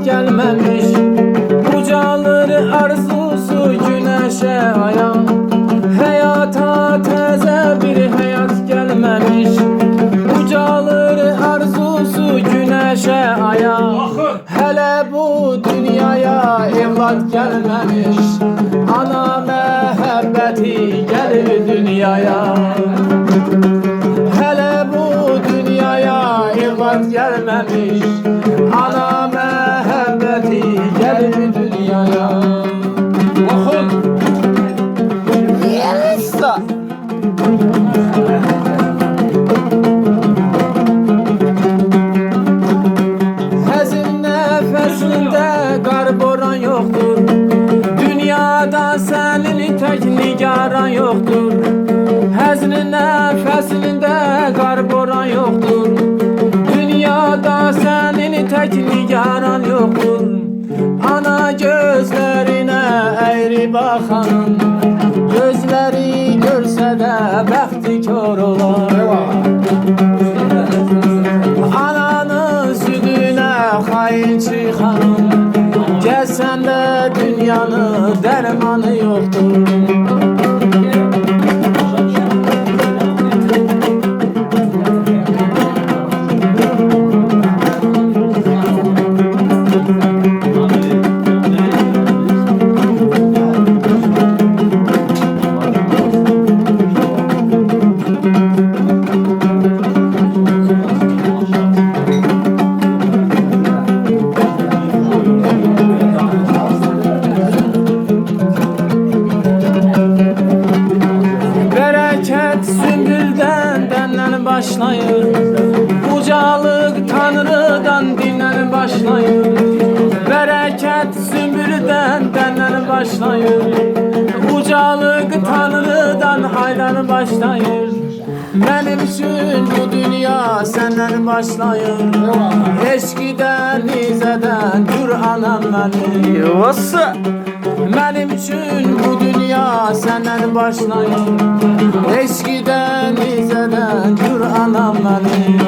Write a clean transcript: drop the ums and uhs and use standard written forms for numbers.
Gelmemiş ucalır arzusu güneşe aya. Hayata teze bir hayat gelmemiş ucalır arzusu güneşe aya. Hele bu dünyaya evlat gelmemiş ana mehabbeti gelir dünyaya. Hele bu dünyaya evlat gelmemiş ana mehabbeti gelir dünyaya. Okun. Yelisa. Hazin nefesinde kar boran yoktur. Dünyada senin tek nigaran yoktur. Hazin nefesinde kar boran yoktur. Dünyada senin tek nigaran yoktur. Ana gözlerine eğri bakanın gözleri görse de bəxti kör olar. Ananın südüne hain çıkanın gelsen de dünyanın dermanı yoktur. Sümbülden denden başlayır, ucalık Tanrı'dan dinlen başlayır. Bereket sümbülden denden başlayır, ucalık Tanrı'dan haylan başlayır. Benim için bu dünya senden başlayır. Eşkiden izeden gür anam beni. Benim için bu dünya senden başlayır. Eşkiden izeden gür anam beni.